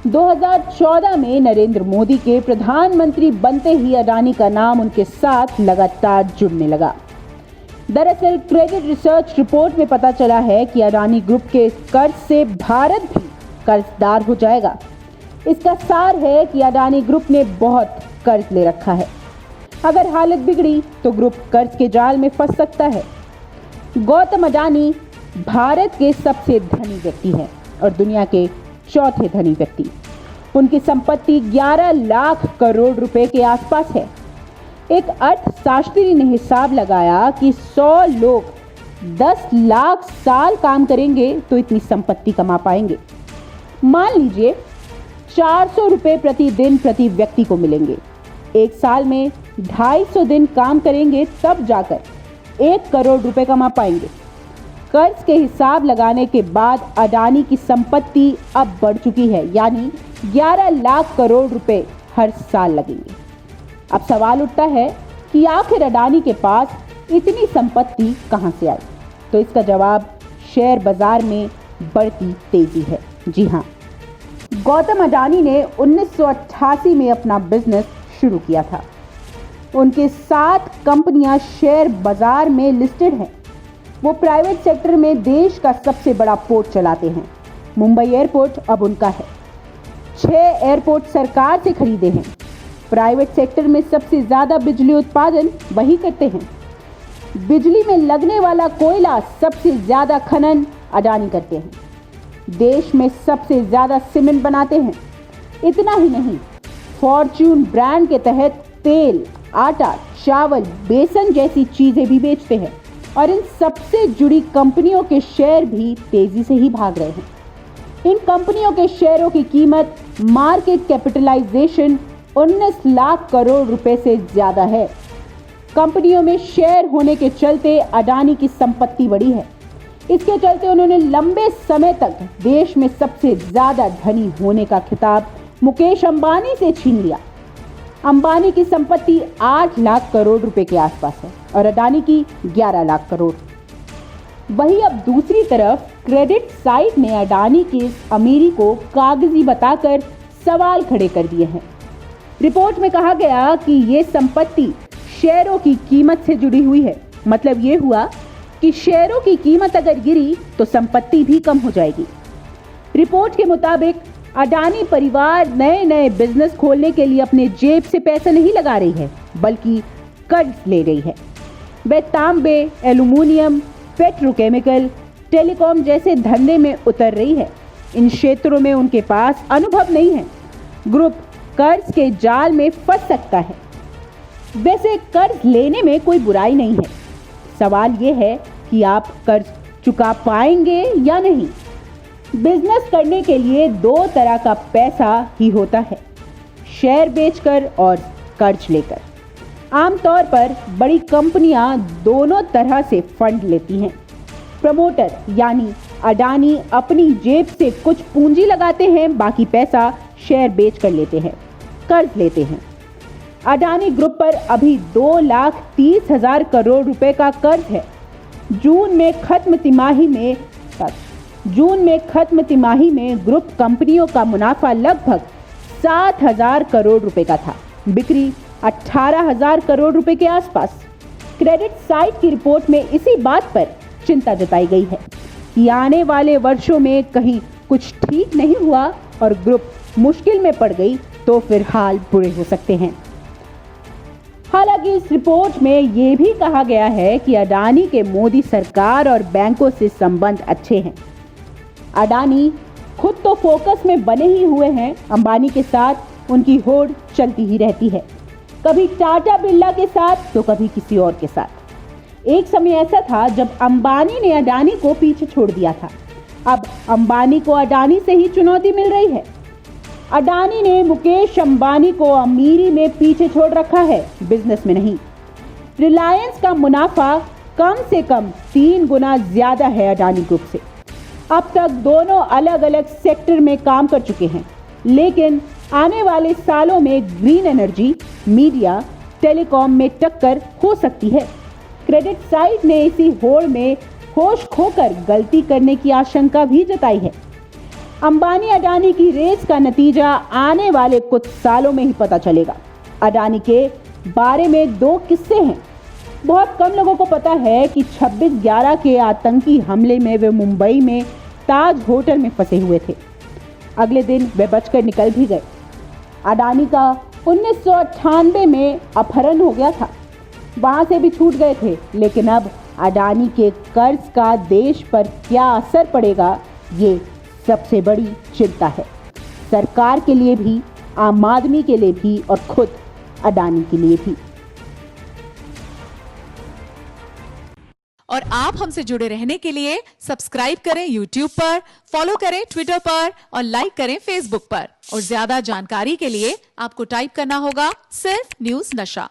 2014 में नरेंद्र मोदी के प्रधानमंत्री बनते ही अडानी का नाम उनके साथ लगातार जुड़ने लगा। दरअसल क्रेडिट रिसर्च रिपोर्ट में पता चला है कि अडानी ग्रुप के कर्ज से भारत भी कर्जदार हो जाएगा। इसका सार है कि अडानी ग्रुप ने बहुत कर्ज ले रखा है। अगर हालत बिगड़ी तो ग्रुप कर्ज के जाल में फंस सकता है। गौतम अडानी भारत के सबसे धनी व्यक्ति हैं और दुनिया के चौथे धनी व्यक्ति। उनकी संपत्ति 11 लाख करोड़ रुपए के आसपास है। एक अर्थशास्त्री ने हिसाब लगाया कि 100 लोग 10 लाख साल काम करेंगे तो इतनी संपत्ति कमा पाएंगे। मान लीजिए 400 रुपए प्रतिदिन प्रति व्यक्ति को मिलेंगे। एक साल में 250 दिन काम करेंगे तब जाकर 1 करोड़ रुपए कमा पाएंगे। कर्ज के हिसाब लगाने के बाद अडानी की संपत्ति अब बढ़ चुकी है, यानी 11 लाख करोड़ रुपए हर साल लगेंगे। अब सवाल उठता है कि आखिर अडानी के पास इतनी संपत्ति कहां से आई? तो इसका जवाब शेयर बाजार में बढ़ती तेजी है। जी हां, गौतम अडानी ने 1988 में अपना बिजनेस शुरू किया था। उनके 7 कंपनियां शेयर बाजार में लिस्टेड हैं। वो प्राइवेट सेक्टर में देश का सबसे बड़ा पोर्ट चलाते हैं। मुंबई एयरपोर्ट अब उनका है। 6 एयरपोर्ट सरकार से खरीदे हैं। प्राइवेट सेक्टर में सबसे ज्यादा बिजली उत्पादन वही करते हैं। बिजली में लगने वाला कोयला सबसे ज्यादा खनन अडानी करते हैं। देश में सबसे ज्यादा सीमेंट बनाते हैं। इतना ही नहीं, फॉर्च्यून ब्रांड के तहत तेल, आटा, चावल, बेसन जैसी चीजें भी बेचते हैं और इन सबसे जुड़ी कंपनियों के शेयर भी तेजी से ही भाग रहे हैं। इन कंपनियों के शेयरों की कीमत, मार्केट कैपिटलाइजेशन 19 लाख करोड़ रुपए से ज्यादा है। कंपनियों में शेयर होने के चलते अडानी की संपत्ति बढ़ी है। इसके चलते उन्होंने लंबे समय तक देश में सबसे ज्यादा धनी होने का खिताब मुकेश अंबानी से छीन लिया। अंबानी की संपत्ति 8 लाख करोड़ रुपए के आसपास है और अडानी की 11 लाख करोड़। वहीं अब दूसरी तरफ क्रेडिट साइट ने अडानी की इस अमीरी को कागजी बताकर सवाल खड़े कर दिए हैं। रिपोर्ट में कहा गया कि ये संपत्ति शेयरों की कीमत से जुड़ी हुई है। मतलब ये हुआ कि शेयरों की कीमत अगर गिरी तो संपत्ति भी कम हो जाएगी। रिपोर्ट के मुताबिक अडानी परिवार नए नए बिजनेस खोलने के लिए अपने जेब से पैसा नहीं लगा रही है, बल्कि कर्ज ले रही है। वह तांबे, एल्यूमिनियम, पेट्रोकेमिकल, टेलीकॉम जैसे धंधे में उतर रही है। इन क्षेत्रों में उनके पास अनुभव नहीं है। ग्रुप कर्ज के जाल में फंस सकता है। वैसे कर्ज लेने में कोई बुराई नहीं है। सवाल यह है कि आप कर्ज चुका पाएंगे या नहीं। बिजनेस करने के लिए 2 तरह का पैसा ही होता है, शेयर बेचकर और कर्ज लेकर। आमतौर पर बड़ी कंपनियां दोनों तरह से फंड लेती हैं। प्रमोटर यानी अडानी अपनी जेब से कुछ पूंजी लगाते हैं, बाकी पैसा शेयर बेचकर लेते हैं, कर्ज लेते हैं। अडानी ग्रुप पर अभी 2,30,000 करोड़ रुपए का कर्ज है। जून में खत्म तिमाही में ग्रुप कंपनियों का मुनाफा लगभग 7,000 करोड़ रुपए का था। बिक्री 18,000 करोड़ रुपए के आसपास। क्रेडिट साइट की रिपोर्ट में इसी बात पर चिंता जताई गई है कि आने वाले वर्षों में कहीं कुछ ठीक नहीं हुआ और ग्रुप मुश्किल में पड़ गई तो फिर हाल बुरे हो सकते हैं। हालांकि इस रिपोर्ट में यह भी कहा गया है कि अडानी के मोदी सरकार और बैंकों से संबंध अच्छे हैं। अडानी खुद तो फोकस में बने ही हुए हैं। अंबानी के साथ उनकी होड़ चलती ही रहती है, कभी टाटा बिरला के साथ तो कभी किसी और के साथ। एक समय ऐसा था जब अंबानी ने अडानी को पीछे छोड़ दिया था। अब अंबानी को अडानी से ही चुनौती मिल रही है। अडानी ने मुकेश अंबानी को अमीरी में पीछे छोड़ रखा है, बिजनेस में नहीं। रिलायंस का मुनाफा कम से कम 3 गुना ज्यादा है अडानी ग्रुप से। अब तक दोनों अलग अलग सेक्टर में काम कर चुके हैं, लेकिन आने वाले सालों में ग्रीन एनर्जी, मीडिया, टेलीकॉम में टक्कर हो सकती है। क्रेडिट साइट ने इसी होड़ में होश खोकर गलती करने की आशंका भी जताई है। अंबानी अडानी की रेस का नतीजा आने वाले कुछ सालों में ही पता चलेगा। अडानी के बारे में 2 किस्से हैं। बहुत कम लोगों को पता है कि 26/11 के आतंकी हमले में वे मुंबई में ताज होटल में फंसे हुए थे। अगले दिन वे बचकर निकल भी गए। अडानी का 1998 में अपहरण हो गया था, वहां से भी छूट गए थे। लेकिन अब अडानी के कर्ज का देश पर क्या असर पड़ेगा, ये सबसे बड़ी चिंता है, सरकार के लिए भी, आम आदमी के लिए भी और खुद अडानी के लिए भी। और आप हमसे जुड़े रहने के लिए सब्सक्राइब करें YouTube पर, फॉलो करें Twitter पर और लाइक करें Facebook पर। और ज्यादा जानकारी के लिए आपको टाइप करना होगा सिर्फ न्यूज़ नशा।